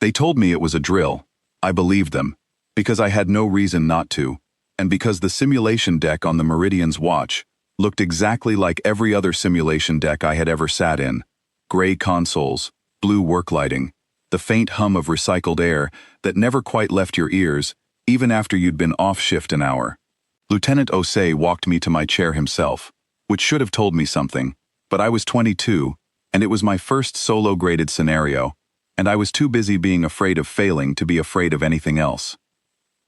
They told me it was a drill. I believed them, because I had no reason not to, and because the simulation deck on the Meridian's watch looked exactly like every other simulation deck I had ever sat in. Gray consoles, blue work lighting, the faint hum of recycled air that never quite left your ears, even after you'd been off shift an hour. Lieutenant Osei walked me to my chair himself, which should have told me something, but I was 22, and it was my first solo-graded scenario, and I was too busy being afraid of failing to be afraid of anything else.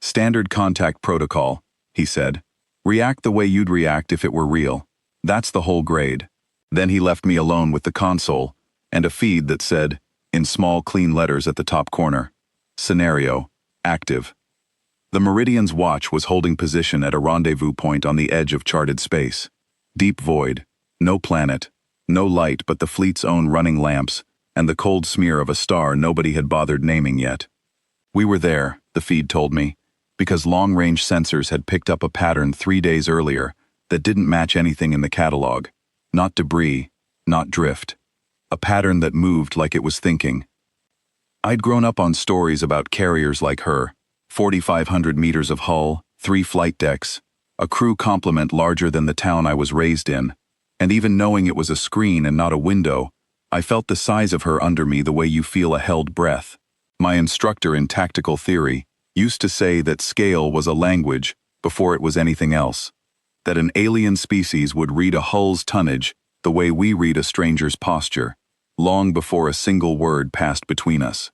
Standard contact protocol, he said. React the way you'd react if it were real. That's the whole grade. Then he left me alone with the console and a feed that said, in small clean letters at the top corner, Scenario, active. The Meridian's watch was holding position at a rendezvous point on the edge of charted space. Deep void, no planet, no light but the fleet's own running lamps and the cold smear of a star nobody had bothered naming yet. We were there, the feed told me, because long-range sensors had picked up a pattern 3 days earlier that didn't match anything in the catalog. Not debris, not drift. A pattern that moved like it was thinking. I'd grown up on stories about carriers like her, 4,500 meters of hull, 3 flight decks, a crew complement larger than the town I was raised in, and even knowing it was a screen and not a window, I felt the size of her under me the way you feel a held breath. My instructor in tactical theory used to say that scale was a language before it was anything else, that an alien species would read a hull's tonnage the way we read a stranger's posture, long before a single word passed between us.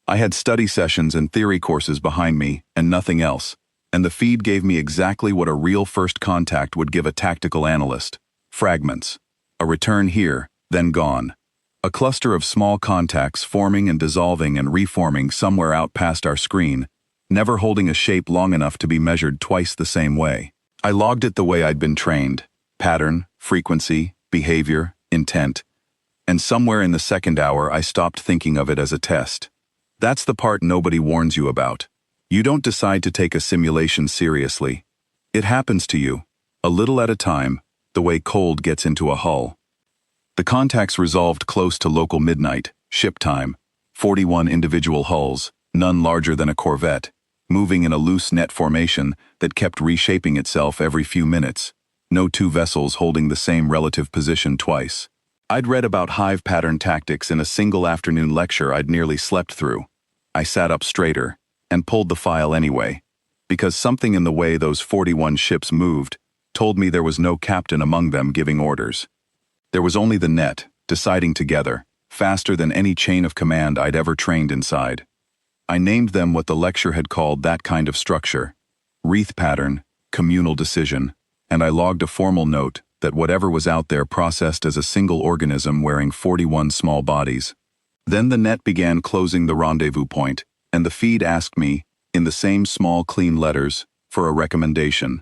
I had study sessions and theory courses behind me and nothing else, and the feed gave me exactly what a real first contact would give a tactical analyst: fragments. A return here, then gone. A cluster of small contacts forming and dissolving and reforming somewhere out past our screen, never holding a shape long enough to be measured twice the same way. I logged it the way I'd been trained: pattern, frequency, behavior, intent. And somewhere in the second hour I stopped thinking of it as a test. That's the part nobody warns you about. You don't decide to take a simulation seriously. It happens to you, a little at a time, the way cold gets into a hull. The contacts resolved close to local midnight, ship time, 41 individual hulls, none larger than a corvette, moving in a loose net formation that kept reshaping itself every few minutes, no 2 vessels holding the same relative position twice. I'd read about hive pattern tactics in a single afternoon lecture I'd nearly slept through. I sat up straighter and pulled the file anyway, because something in the way those 41 ships moved told me there was no captain among them giving orders. There was only the net, deciding together, faster than any chain of command I'd ever trained inside. I named them what the lecture had called that kind of structure: wreath pattern, communal decision, and I logged a formal note that whatever was out there processed as a single organism wearing 41 small bodies. Then the net began closing the rendezvous point, and the feed asked me, in the same small clean letters, for a recommendation.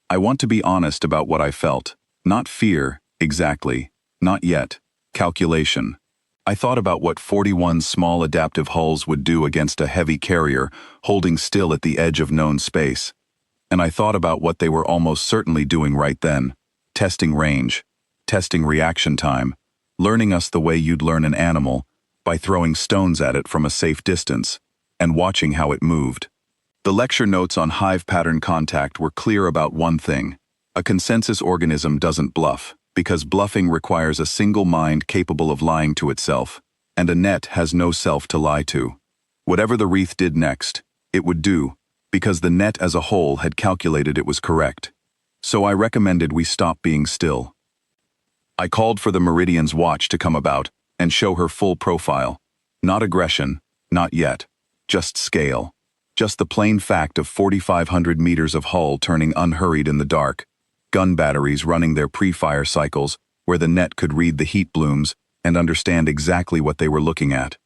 I want to be honest about what I felt. Not fear, exactly. Not yet. Calculation. I thought about what 41 small adaptive hulls would do against a heavy carrier holding still at the edge of known space. And I thought about what they were almost certainly doing right then. Testing range, testing reaction time, learning us the way you'd learn an animal, by throwing stones at it from a safe distance, and watching how it moved. The lecture notes on hive pattern contact were clear about one thing: a consensus organism doesn't bluff, because bluffing requires a single mind capable of lying to itself, and a net has no self to lie to. Whatever the wreath did next, it would do, because the net as a whole had calculated it was correct. So I recommended we stop being still. I called for the Meridian's watch to come about and show her full profile. Not aggression, not yet. Just scale. Just the plain fact of 4,500 meters of hull turning unhurried in the dark, gun batteries running their pre-fire cycles where the net could read the heat blooms and understand exactly what they were looking at.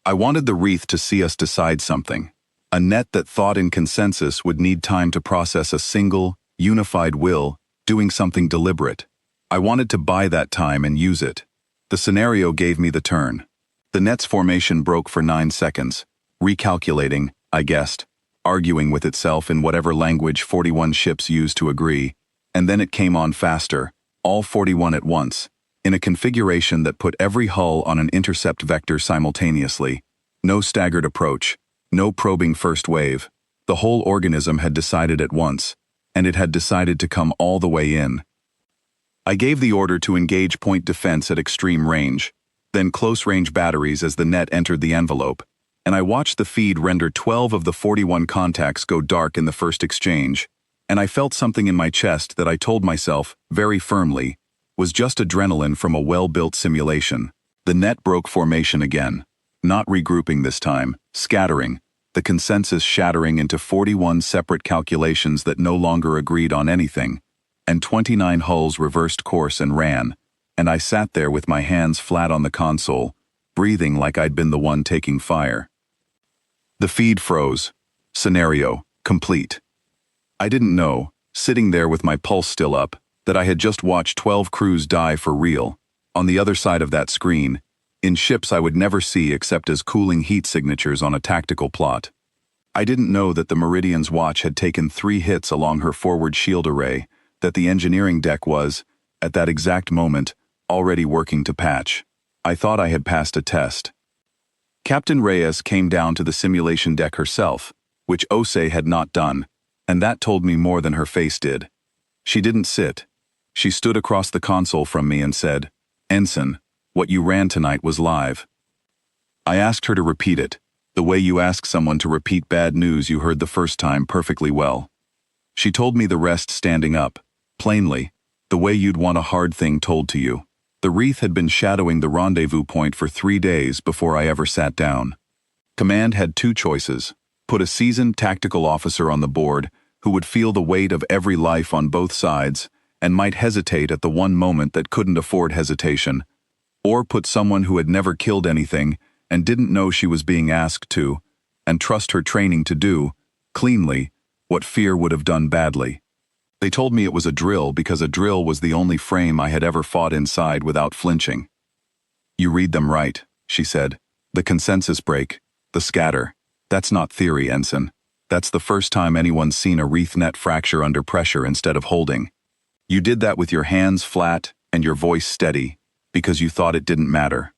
I wanted the wreath to see us decide something. A net that thought in consensus would need time to process a single, unified will, doing something deliberate. I wanted to buy that time and use it. The scenario gave me the turn. The net's formation broke for 9 seconds, recalculating, I guessed, arguing with itself in whatever language 41 ships used to agree, and then it came on faster, all 41 at once, in a configuration that put every hull on an intercept vector simultaneously, No staggered approach, no probing first wave. The whole organism had decided at once, and it had decided to come all the way in. I gave the order to engage point defense at extreme range, then close-range batteries as the net entered the envelope, and I watched the feed render 12 of the 41 contacts go dark in the first exchange, and I felt something in my chest that I told myself, very firmly, was just adrenaline from a well-built simulation. The net broke formation again, not regrouping this time, scattering, the consensus shattering into 41 separate calculations that no longer agreed on anything, and 29 hulls reversed course and ran, and I sat there with my hands flat on the console, breathing like I'd been the one taking fire. The feed froze. Scenario complete. I didn't know, sitting there with my pulse still up, that I had just watched 12 crews die for real, on the other side of that screen, in ships I would never see except as cooling heat signatures on a tactical plot. I didn't know that the Meridian's watch had taken 3 hits along her forward shield array, that the engineering deck was, at that exact moment, already working to patch. I thought I had passed a test. Captain Reyes came down to the simulation deck herself, which Ose had not done, and that told me more than her face did. She didn't sit. She stood across the console from me and said, "Ensign, what you ran tonight was live." I asked her to repeat it, the way you ask someone to repeat bad news you heard the first time perfectly well. She told me the rest standing up, plainly, the way you'd want a hard thing told to you. The wreath had been shadowing the rendezvous point for 3 days before I ever sat down. Command had 2 choices: put a seasoned tactical officer on the board who would feel the weight of every life on both sides and might hesitate at the one moment that couldn't afford hesitation, or put someone who had never killed anything and didn't know she was being asked to, and trust her training to do, cleanly, what fear would have done badly. They told me it was a drill because a drill was the only frame I had ever fought inside without flinching. "You read them right," she said. "The consensus break, the scatter. That's not theory, Ensign. That's the first time anyone's seen a wreath net fracture under pressure instead of holding. You did that with your hands flat and your voice steady, because you thought it didn't matter."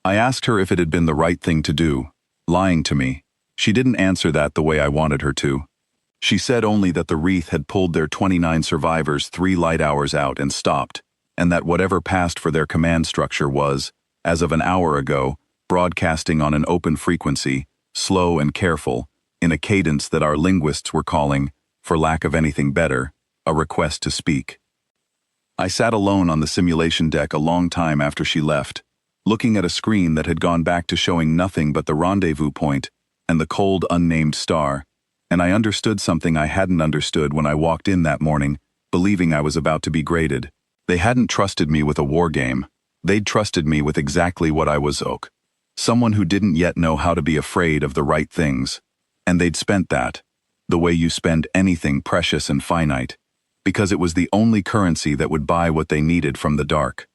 I asked her if it had been the right thing to do, lying to me. She didn't answer that the way I wanted her to. She said only that the wreath had pulled their 29 survivors 3 light hours out and stopped, and that whatever passed for their command structure was, as of an hour ago, broadcasting on an open frequency, slow and careful, in a cadence that our linguists were calling, for lack of anything better, a request to speak. I sat alone on the simulation deck a long time after she left, looking at a screen that had gone back to showing nothing but the rendezvous point and the cold unnamed star, and I understood something I hadn't understood when I walked in that morning, believing I was about to be graded. They hadn't trusted me with a war game. They'd trusted me with exactly what I was, someone who didn't yet know how to be afraid of the right things. And they'd spent that, the way you spend anything precious and finite, because it was the only currency that would buy what they needed from the dark.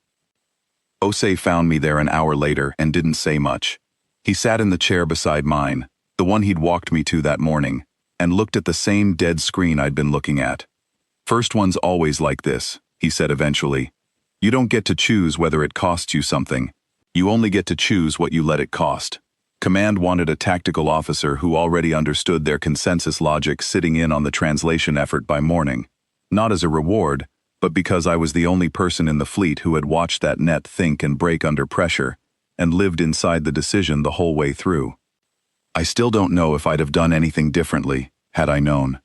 Ose found me there an hour later and didn't say much. He sat in the chair beside mine, the one he'd walked me to that morning, and looked at the same dead screen I'd been looking at. "First one's always like this," he said eventually. "You don't get to choose whether it costs you something. You only get to choose what you let it cost." Command wanted a tactical officer who already understood their consensus logic sitting in on the translation effort by morning, not as a reward, but because I was the only person in the fleet who had watched that net think and break under pressure, and lived inside the decision the whole way through. I still don't know if I'd have done anything differently, had I known.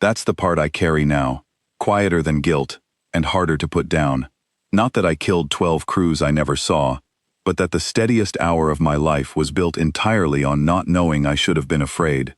That's the part I carry now, quieter than guilt, and harder to put down. Not that I killed 12 crews I never saw, but that the steadiest hour of my life was built entirely on not knowing I should have been afraid.